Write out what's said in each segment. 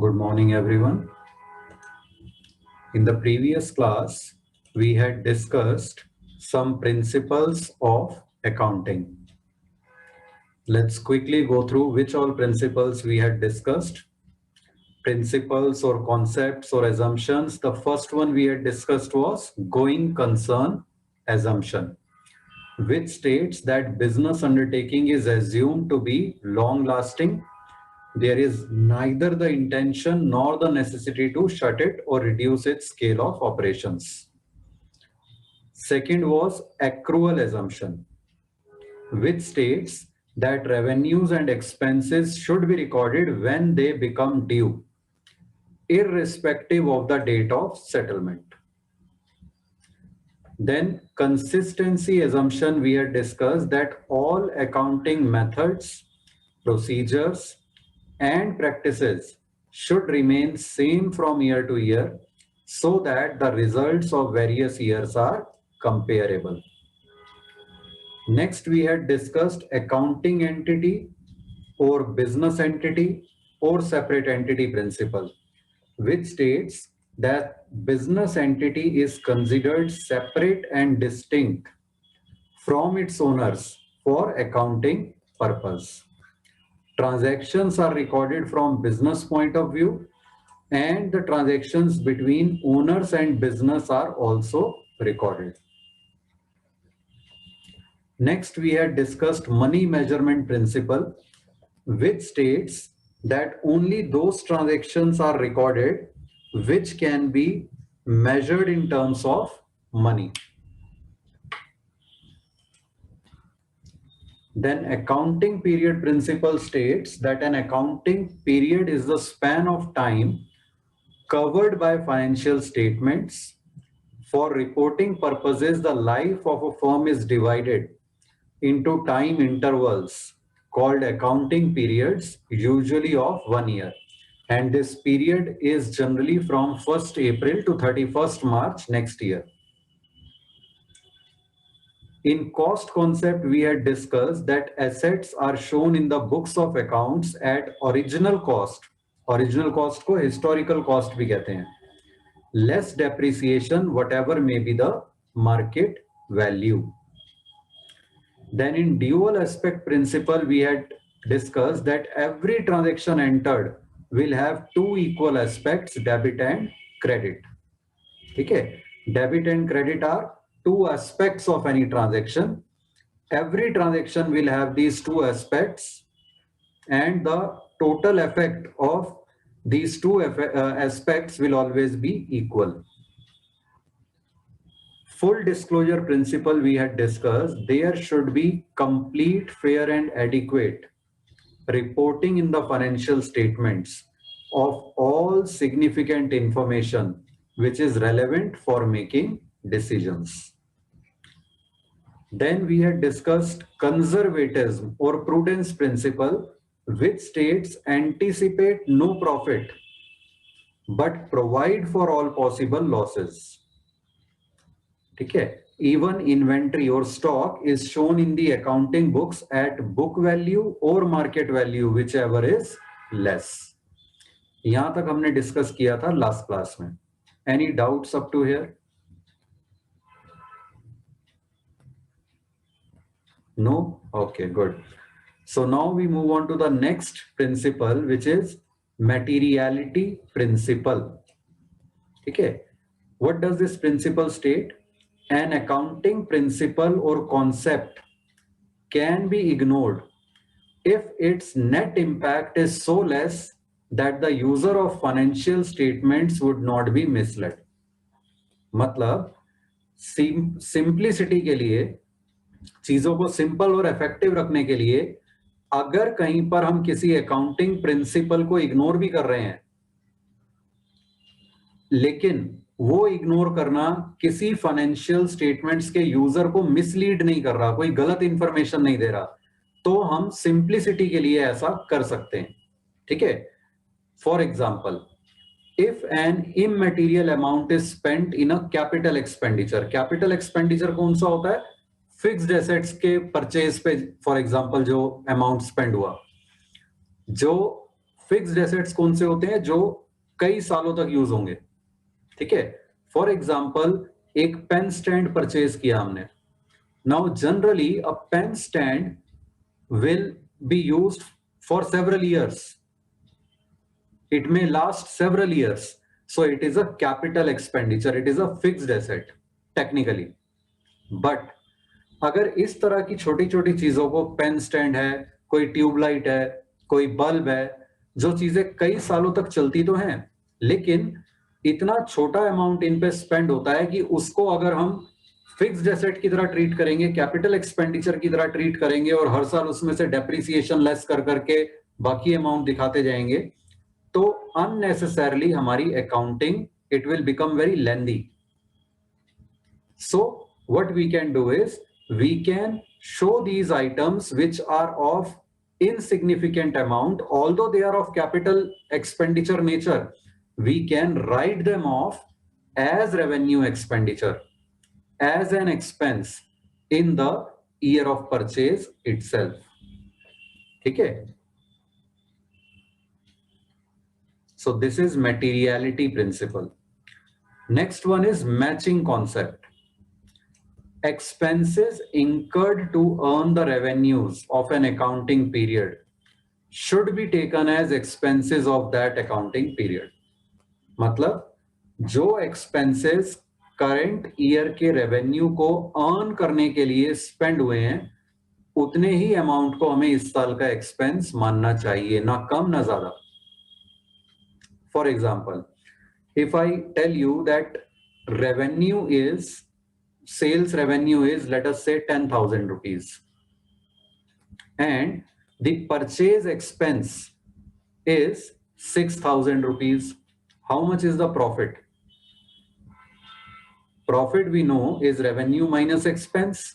Good morning, everyone. In the previous class, we had discussed some principles of accounting. Let's quickly go through which all principles we had discussed. Principles or concepts or assumptions. The first one we had discussed was going concern assumption, which states that business undertaking is assumed to be long-lasting. There is neither the intention nor the necessity to shut it or reduce its scale of operations. Second was accrual assumption, which states that revenues and expenses should be recorded when they become due, irrespective of the date of settlement. Then consistency assumption, we had discussed that all accounting methods, procedures, and practices should remain same from year to year so that the results of various years are comparable. Next, we had discussed accounting entity or business entity or separate entity principle, which states that business entity is considered separate and distinct from its owners for accounting purpose. Transactions are recorded from business point of view, and the transactions between owners and business are also recorded. Next, we had discussed money measurement principle, which states that only those transactions are recorded which can be measured in terms of money. Then accounting period principle states that an accounting period is the span of time covered by financial statements. For reporting purposes, the life of a firm is divided into time intervals called accounting periods, usually of 1 year. And this period is generally from 1st April to 31st March next year. In cost concept, we had discussed that assets are shown in the books of accounts at original cost. Original cost को historical cost भी कहते हैं. Less depreciation, whatever may be the market value. Then in dual aspect principle, we had discussed that every transaction entered will have two equal aspects, debit and credit. Okay, debit and credit are two aspects of any transaction. Every transaction will have these two aspects, and the total effect of these two aspects will always be equal. Full disclosure principle we had discussed, there should be complete, fair and adequate reporting in the financial statements of all significant information which is relevant for making decisions. Then we had discussed conservatism or prudence principle, which states anticipate no profit but provide for all possible losses. Okay. Even inventory or stock is shown in the accounting books at book value or market value, whichever is less. यहाँ तक हमने discuss किया था last class में. Any doubts up to here? No? Okay, good. So now we move on to the next principle, which is materiality principle. Okay. What does this principle state? An accounting principle or concept can be ignored if its net impact is so less that the user of financial statements would not be misled. मतलब simplicity के लिए, चीजों को simple और effective रखने के लिए, अगर कहीं पर हम किसी अकाउंटिंग प्रिंसिपल को इग्नोर भी कर रहे हैं, लेकिन वो इग्नोर करना किसी फाइनेंशियल स्टेटमेंट्स के यूजर को मिसलीड नहीं कर रहा, कोई गलत इंफॉर्मेशन नहीं दे रहा, तो हम सिंप्लिसिटी के लिए ऐसा कर सकते हैं. ठीक है. For example, if an immaterial amount is spent in a capital expenditure. Capital expenditure कौन सा होता है? फिक्स्ड एसेट्स के परचेज पे फॉर एग्जांपल जो अमाउंट स्पेंड हुआ. जो फिक्स्ड एसेट्स कौन से होते हैं जो कई सालों तक यूज होंगे, ठीक है। फॉर एग्जाम्पल एक पेन स्टैंड परचेज किया हमने। Now generally a pen stand will be used for several years. It may last several years. So it is a capital expenditure. It is a fixed asset technically. But अगर इस तरह की छोटी छोटी चीजों को, पेन स्टैंड है, कोई ट्यूबलाइट है, कोई बल्ब है, जो चीजें कई सालों तक चलती तो हैं, लेकिन इतना छोटा अमाउंट इन पे स्पेंड होता है कि उसको अगर हम फिक्स्ड एसेट की तरह ट्रीट करेंगे, कैपिटल एक्सपेंडिचर की तरह ट्रीट करेंगे और हर साल उसमें से डेप्रिसिएशन लेस कर करके बाकी अमाउंट दिखाते जाएंगे, तो अननेसेसरली हमारी accounting it will become very lengthy. So what we can do is we can show these items which are of insignificant amount, although they are of capital expenditure nature, we can write them off as revenue expenditure, as an expense in the year of purchase itself. ठीक है? So this is materiality principle. Next one is matching concept. Expenses incurred to earn the revenues of an accounting period should be taken as expenses of that accounting period. मतलब जो expenses current year के revenue को earn करने के लिए spend हुए हैं, उतने ही अमाउंट को हमें इस साल का एक्सपेंस मानना चाहिए, ना कम ना ज्यादा. For example, if I tell you that revenue is, sales revenue is, let us say, 10,000 rupees, and the purchase expense is 6,000 rupees. How much is the profit? Profit we know is revenue minus expense.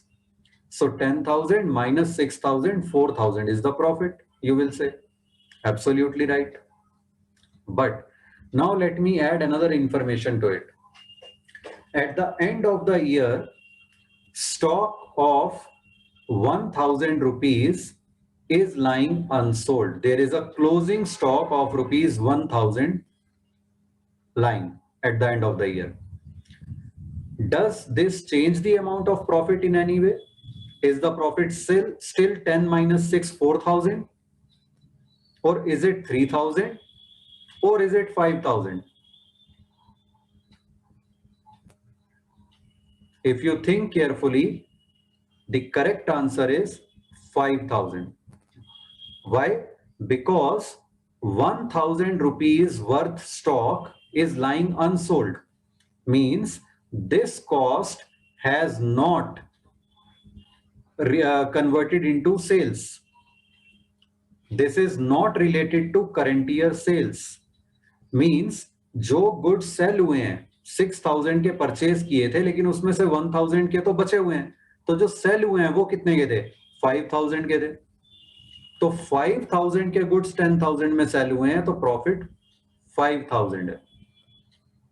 So 10,000 minus 6,000, 4,000 is the profit, you will say. Absolutely right. But now let me add another information to it. At the end of the year, stock of 1,000 rupees is lying unsold. There is a closing stock of rupees 1,000 lying at the end of the year. Does this change the amount of profit in any way? Is the profit still 10 minus 6, 4,000? Or is it 3,000? Or is it 5,000? If you think carefully, the correct answer is 5,000. Why? Because 1,000 rupees worth stock is lying unsold. Means this cost has not converted into sales. This is not related to current year sales. Means जो goods sell हुए हैं, 6,000 के purchase किए थे, लेकिन उसमें से 1,000 के तो बचे हुए हैं, तो जो सेल हुए हैं वो कितने के थे? 5,000 के थे. तो 5,000 के गुड्स 10,000 में सेल हुए हैं, तो प्रॉफिट 5,000 है.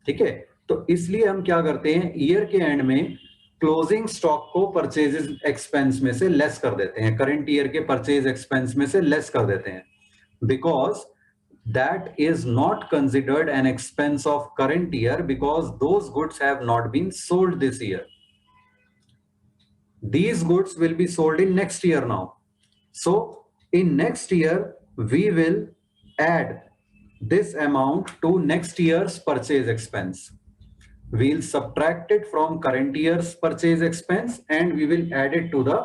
ठीक है? तो इसलिए हम क्या करते हैं, ईयर के एंड में क्लोजिंग स्टॉक को परचेज एक्सपेंस में से लेस कर देते हैं, करंट ईयर के परचेज एक्सपेंस में से लेस कर देते हैं, because that is not considered an expense of current year because those goods have not been sold this year. These goods will be sold in next year now. So in next year, we will add this amount to next year's purchase expense. We'll subtract it from current year's purchase expense and we will add it to the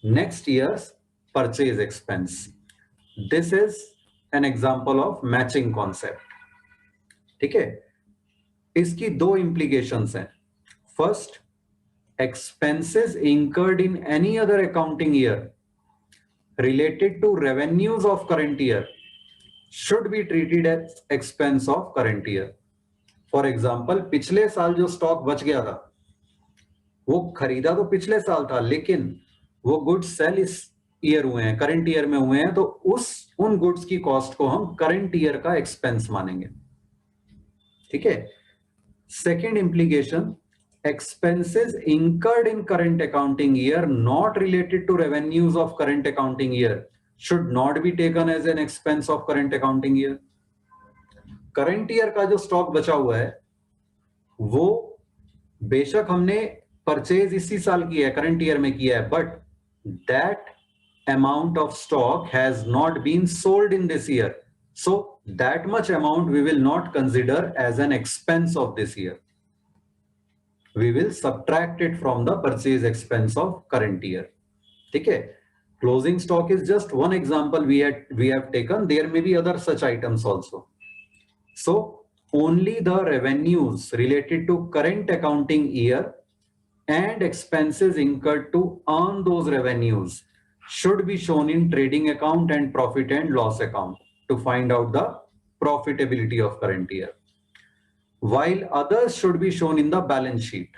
next year's purchase expense. This is an example of matching concept. ठीक है? इसकी दो implications हैं. First, expenses incurred in any other accounting year related to revenues of current year should be treated as expense of current year. For example, पिछले साल जो stock बच गया था, वो खरीदा तो पिछले साल था, लेकिन वो गुड्स सेल इस ईयर हुए हैं, करंट ईयर में हुए हैं, तो उन गुड्स की कॉस्ट को हम करंट ईयर का एक्सपेंस मानेंगे. ठीक है? Second implication, expenses incurred in current accounting year not related to revenues of current accounting year should not be taken as an expense of current accounting year. Current year का जो stock बचा हुआ है वो बेशक हमने परचेज इसी साल किया है, करंट ईयर में किया है, but that amount of stock has not been sold in this year. So that much amount we will not consider as an expense of this year. We will subtract it from the purchase expense of current year. Okay. Closing stock is just one example we have taken. There may be other such items also. So only the revenues related to current accounting year and expenses incurred to earn those revenues should be shown in trading account and profit and loss account to find out the profitability of current year, while others should be shown in the balance sheet.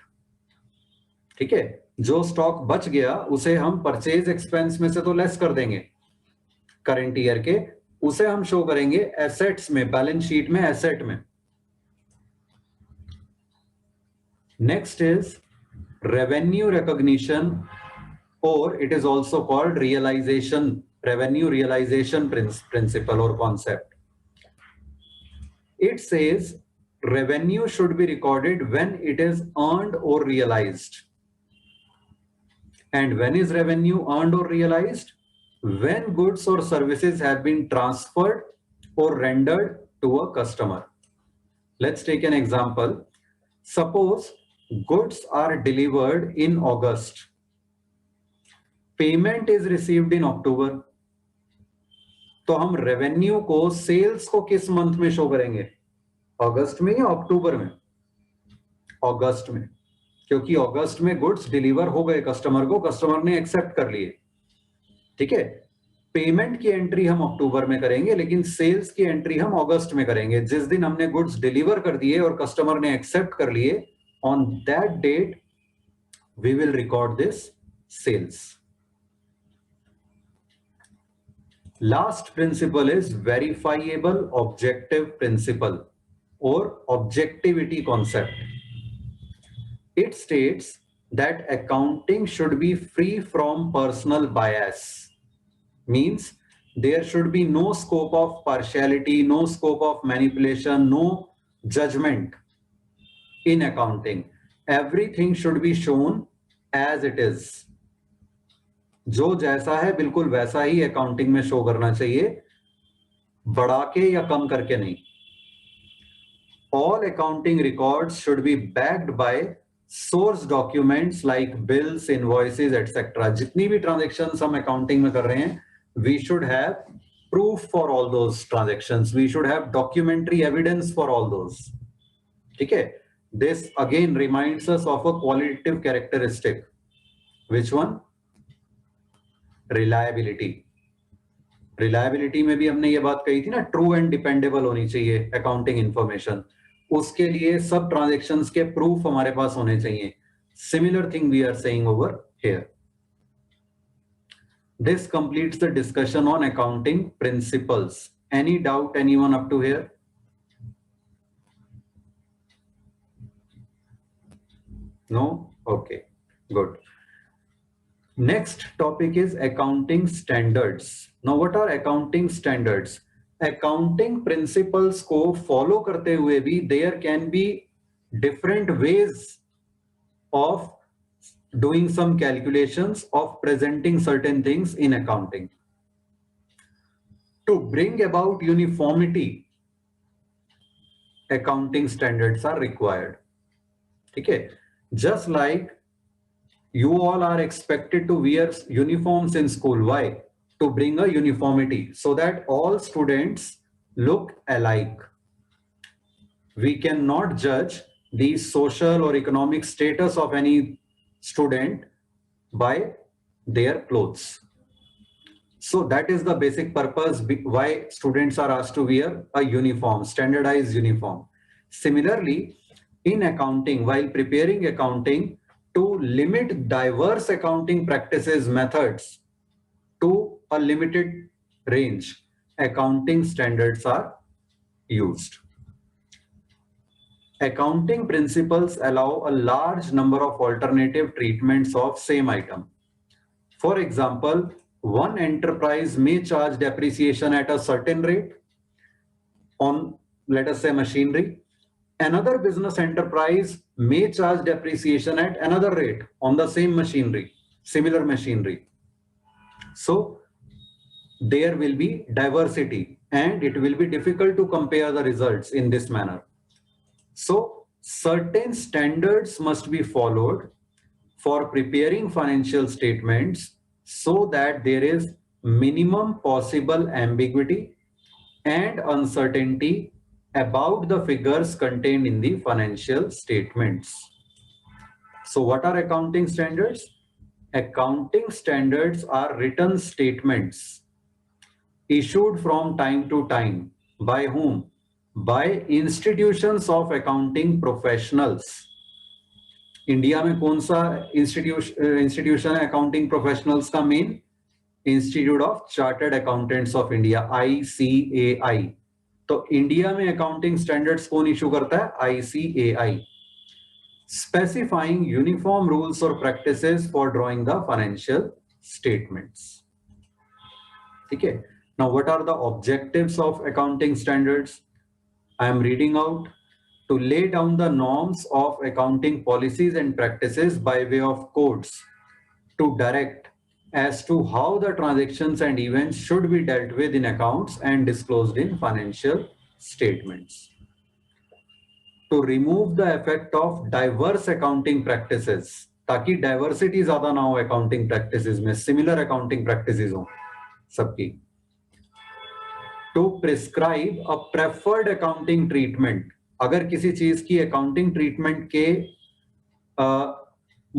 ठीक है, जो stock बच गया उसे हम purchase expense में से तो लेस कर देंगे करंट ईयर के, उसे हम शो करेंगे एसेट्स में, बैलेंस शीट में, एसेट में. Next is revenue recognition, or it is also called realization, revenue realization principle or concept. It says revenue should be recorded when it is earned or realized. And when is revenue earned or realized? When goods or services have been transferred or rendered to a customer. Let's take an example. Suppose goods are delivered in August. Payment is received in October, तो हम revenue को, sales को किस month में show करेंगे? अगस्त में या अक्टूबर में? अगस्त में, क्योंकि अगस्त में गुड्स डिलीवर हो गए कस्टमर को, कस्टमर ने एक्सेप्ट कर लिए. ठीक है, पेमेंट की एंट्री हम अक्टूबर में करेंगे, लेकिन सेल्स की एंट्री हम अगस्त में करेंगे. जिस दिन हमने गुड्स डिलीवर कर दिए और कस्टमर ने एक्सेप्ट कर लिए, on that date we will record this sales. Last principle is verifiable objective principle or objectivity concept. It states that accounting should be free from personal bias. Means there should be no scope of partiality, no scope of manipulation, no judgment in accounting. Everything should be shown as it is. जो जैसा है बिल्कुल वैसा ही accounting में show करना चाहिए, बढ़ा के या कम करके नहीं. All accounting records should be backed by source documents like bills, invoices, etc. जितनी भी transactions हम accounting में कर रहे हैं, we should have proof for all those transactions. We should have documentary evidence for all those. ठीक है? This again reminds us of a qualitative characteristic. Which one? Reliability. Reliability में भी हमने ये बात कही थी ना, ट्रू एंड डिपेंडेबल होनी चाहिए अकाउंटिंग इंफॉर्मेशन. उसके लिए सब ट्रांजैक्शंस के प्रूफ हमारे पास होने चाहिए. Similar thing we are saying over here. This completes the discussion on accounting principles. Any doubt anyone up to here? No? Okay, good. Next topic is accounting standards. Now what are accounting standards? Accounting principles को follow करते हुए भी there can be different ways of doing some calculations, of presenting certain things in accounting. To bring about uniformity, accounting standards are required. ठीक है, just like you all are expected to wear uniforms in school. Why? To bring a uniformity so that all students look alike. We cannot judge the social or economic status of any student by their clothes. So that is the basic purpose why students are asked to wear a uniform, standardized uniform. Similarly, in accounting, while preparing accounting, to limit diverse accounting practices methods to a limited range, accounting standards are used. Accounting principles allow a large number of alternative treatments of same item. For example, one enterprise may charge depreciation at a certain rate on, let us say, machinery. Another business enterprise may charge depreciation at another rate on the same machinery, similar machinery. So there will be diversity and it will be difficult to compare the results in this manner. So certain standards must be followed for preparing financial statements so that there is minimum possible ambiguity and uncertainty about the figures contained in the financial statements. So what are accounting standards? Accounting standards are written statements issued from time to time. By whom? By institutions of accounting professionals. India में कौन सा institution है accounting professionals का? Main institute of chartered accountants of India, ICAI. तो India में accounting standards कौन issue करता है? ICAI, specifying uniform rules or practices for drawing the financial statements. Okay. Now, what are the objectives of accounting standards? I am reading out: to lay down the norms of accounting policies and practices by way of codes, to direct as to how the transactions and events should be dealt with in accounts and disclosed in financial statements, to remove the effect of diverse accounting practices, ताकि diversity ज़्यादा ना हो accounting practices में, similar accounting practices हो सबकी, to prescribe a preferred accounting treatment. अगर किसी चीज की accounting treatment के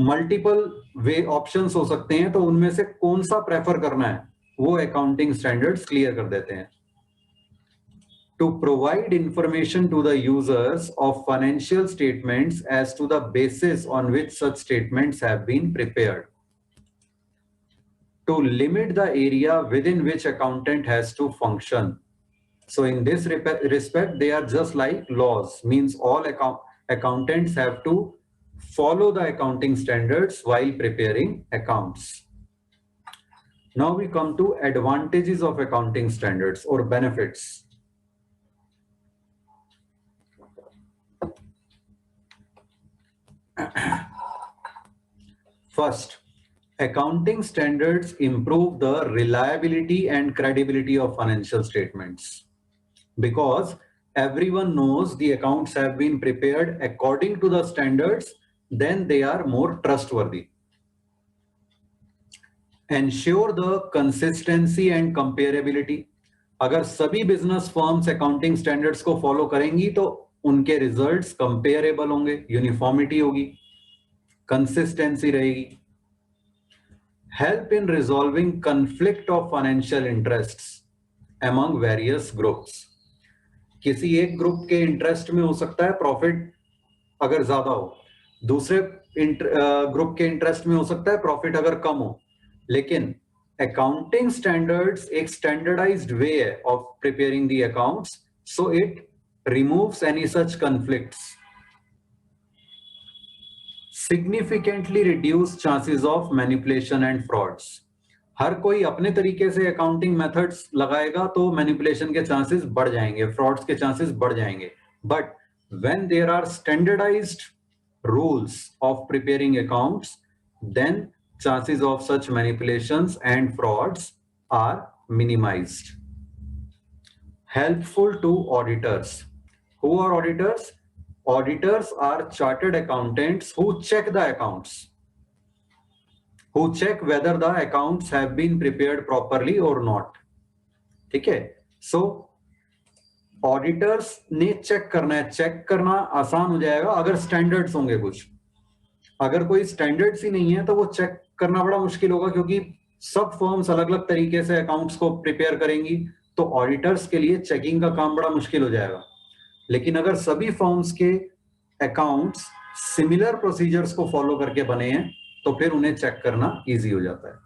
multiple way options हो सकते हैं, तो उनमें से कौन सा prefer करना है वो accounting standards clear कर देते हैं. To provide information to the users of financial statements as to the basis on which such statements have been prepared. To limit the area within which accountant has to function. So in this respect, they are just like laws, means all accountants have to follow the accounting standards while preparing accounts. Now we come to advantages of accounting standards or benefits. First, accounting standards improve the reliability and credibility of financial statements, because everyone knows the accounts have been prepared according to the standards, then they are more trustworthy. Ensure the consistency and comparability. अगर सभी business firms accounting standards को follow करेंगी तो उनके results comparable होंगे, uniformity होगी, consistency रहेगी. Help in resolving conflict of financial interests among various groups. किसी एक ग्रुप के इंटरेस्ट में हो सकता है प्रॉफिट अगर ज्यादा हो, दूसरे ग्रुप के इंटरेस्ट में हो सकता है प्रॉफिट अगर कम हो, लेकिन accounting standards एक standardized way of preparing the accounts, so it removes any such conflicts. Significantly reduce chances of manipulation and frauds. हर कोई अपने तरीके से accounting methods लगाएगा तो manipulation के chances बढ़ जाएंगे, frauds के chances बढ़ जाएंगे. But when there are standardized rules of preparing accounts, then chances of such manipulations and frauds are minimized. Helpful to auditors. Who are auditors? Auditors are chartered accountants who check the accounts, who check whether the accounts have been prepared properly or not. ठीक है? So auditors ने check करना है. check करना आसान हो जाएगा अगर standards होंगे कुछ. अगर कोई स्टैंडर्ड्स ही नहीं है तो वो चेक करना बड़ा मुश्किल होगा, क्योंकि सब फर्म्स अलग अलग तरीके से अकाउंट्स को प्रिपेयर करेंगी, तो ऑडिटर्स के लिए चेकिंग का काम बड़ा मुश्किल हो जाएगा. लेकिन अगर सभी फर्म्स के अकाउंट्स सिमिलर प्रोसीजर्स को फॉलो करके बने हैं तो फिर उन्हें चेक करना इजी हो जाता है.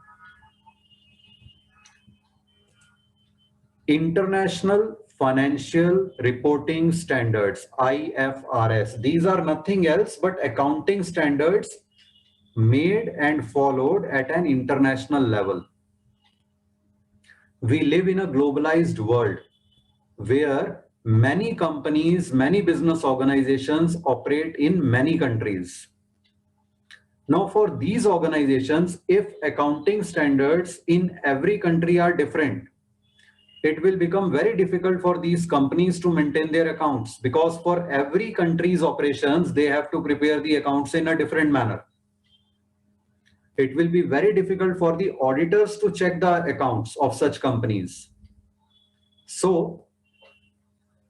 International Financial Reporting Standards, IFRS. These are nothing else but accounting standards made and followed at an international level. We live in a globalized world where many companies, many business organizations operate in many countries. Now, for these organizations, if accounting standards in every country are different, it will become very difficult for these companies to maintain their accounts, because for every country's operations, they have to prepare the accounts in a different manner. It will be very difficult for the auditors to check the accounts of such companies. So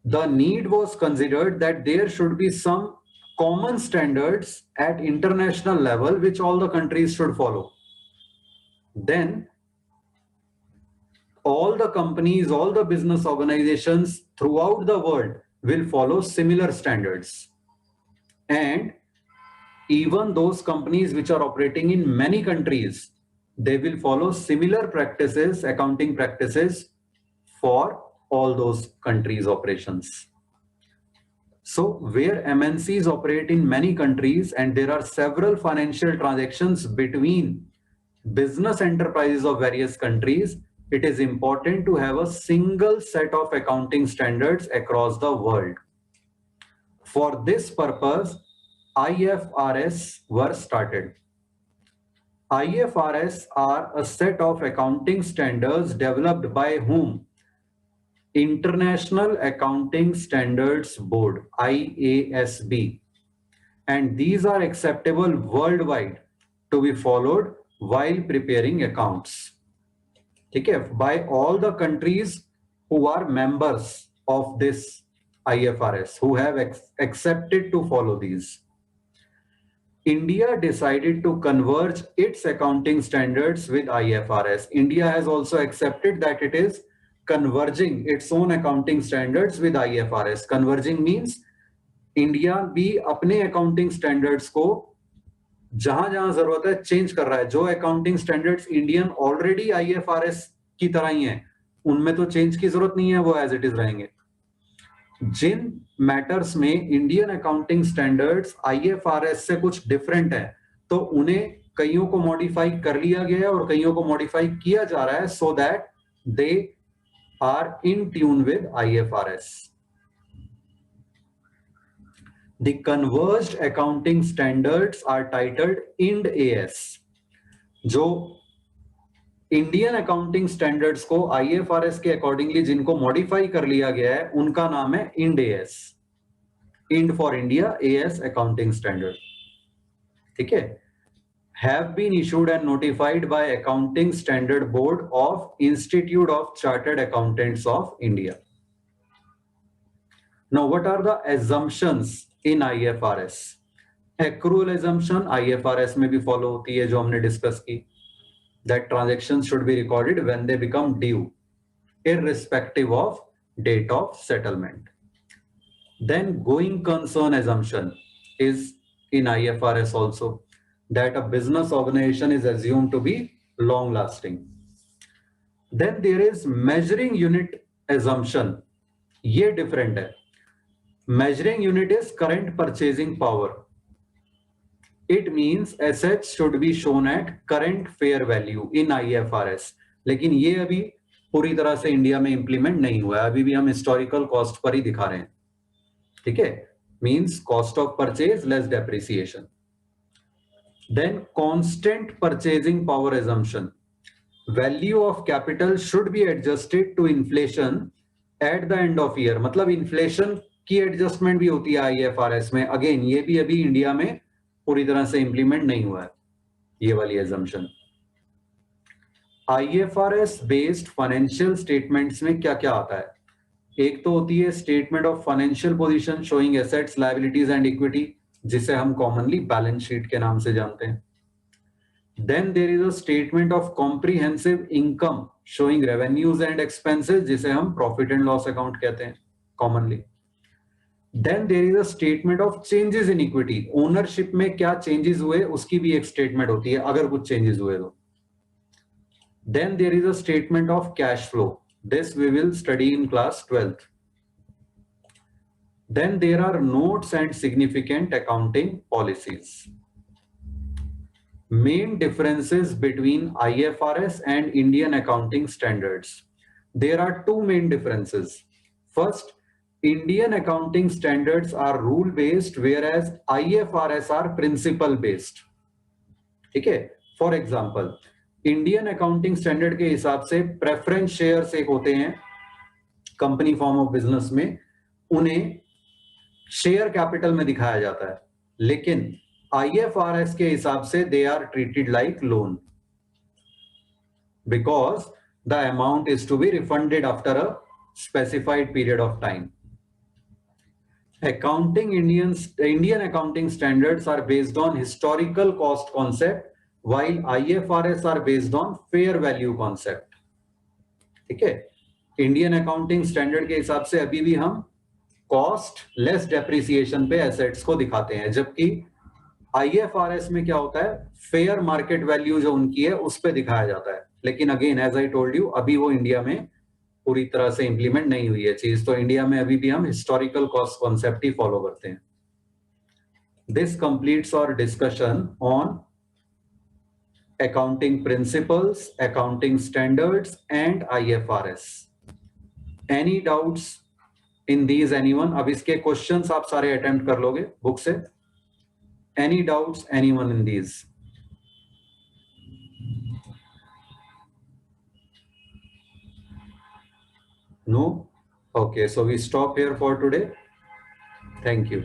the need was considered that there should be some common standards at international level which all the countries should follow. Then all the companies, all the business organizations throughout the world will follow similar standards. And even those companies which are operating in many countries, they will follow similar practices, accounting practices for all those countries' operations. So where MNCs operate in many countries and there are several financial transactions between business enterprises of various countries, it is important to have a single set of accounting standards across the world. For this purpose, IFRS were started. IFRS are a set of accounting standards developed by whom? International Accounting Standards Board, IASB. And these are acceptable worldwide to be followed while preparing accounts. Okay, by all the countries who are members of this IFRS, who have accepted to follow these. India decided to converge its accounting standards with IFRS. India has also accepted that it is converging its own accounting standards with IFRS. Converging means India भी अपने accounting standards को जहां जहां जरूरत है change कर रहा है. जो accounting standards Indian already IFRS की तरह ही हैं, उनमें तो चेंज की जरूरत नहीं है, वो एज इट इज रहेंगे. जिन मैटर्स में इंडियन अकाउंटिंग स्टैंडर्ड्स आईएफआरएस से कुछ डिफरेंट है, तो उन्हें कईयों को मॉडिफाई कर लिया गया है और कईयों को मॉडिफाई किया जा रहा है, so that they are in tune with IFRS. The converged accounting standards are titled IND AS. जो इंडियन अकाउंटिंग स्टैंडर्ड्स को आईएफआरएस के अकॉर्डिंगली जिनको मॉडिफाई कर लिया गया है, उनका नाम है IND AS. IND for India, AS accounting standard. ठीक है. Have been issued and notified by Accounting Standard Board of Institute of Chartered Accountants of India. Now, what are the assumptions in IFRS? Accrual assumption IFRS में भी follow होती है, जो हमने discuss की, that transactions should be recorded when they become due, irrespective of date of settlement. Then going concern assumption is in IFRS also, that a business organization is assumed to be long lasting. Then there is measuring unit assumption. ये different है. Measuring unit is current purchasing power. It means assets should be shown at current fair value in IFRS. लेकिन ये अभी पूरी तरह से India में implement नहीं हुआ है, अभी भी हम हिस्टोरिकल कॉस्ट पर ही दिखा रहे हैं. ठीक है. Means cost of purchase less depreciation. Then constant purchasing power assumption. Value of capital should be adjusted to inflation at the end of year. मतलब इन्फ्लेशन की एडजस्टमेंट भी होती है आईएफआरएस में. अगेन ये भी अभी इंडिया में पूरी तरह से इंप्लीमेंट नहीं हुआ है, ये वाली assumption. IFRS based financial statements में क्या क्या आता है? एक तो होती है statement of financial position showing assets, liabilities and equity, जिसे हम कॉमनली बैलेंस शीट के नाम से जानते हैं. Then there is a statement of comprehensive income showing revenues and expenses, जिसे हम प्रॉफिट एंड लॉस अकाउंट कहते हैं commonly. Then there is a statement of changes in equity. Ownership में क्या चेंजेस हुए उसकी भी एक स्टेटमेंट होती है, अगर कुछ चेंजेस हुए तो. Then there is a statement of cash flow. This we will study in class 12th. Then there are notes and significant accounting policies. Main differences between IFRS and Indian accounting standards. there are two main differences. First, Indian accounting standards are rule based, whereas IFRS are principle based. ठीक है, for example Indian accounting standard के हिसाब से preference shares एक होते हैं company form of business में, उन्हें शेयर कैपिटल में दिखाया जाता है, लेकिन IFRS के हिसाब से they are treated like loan because the amount is to be refunded after a specified period of time. Indian accounting standards are based on historical cost concept, while IFRS are based on fair value concept. ठीक है, Indian accounting standard के हिसाब से अभी भी हम cost less depreciation पे assets को दिखाते हैं, जबकि IFRS में क्या होता है, फेयर मार्केट वैल्यू जो उनकी है उस पे दिखाया जाता है. लेकिन again as I told you, अभी वो इंडिया में पूरी तरह से इंप्लीमेंट नहीं हुई है चीज, तो इंडिया में अभी भी हम हिस्टोरिकल कॉस्ट कॉन्सेप्ट ही फॉलो करते हैं. This completes our discussion on accounting principles, accounting standards and IFRS. Any doubts in these anyone? अब इसके क्वेश्चंस आप सारे अटेम्प्ट कर लोगे बुक से. Any doubts anyone in these? No? Okay, so we stop here for today. Thank you.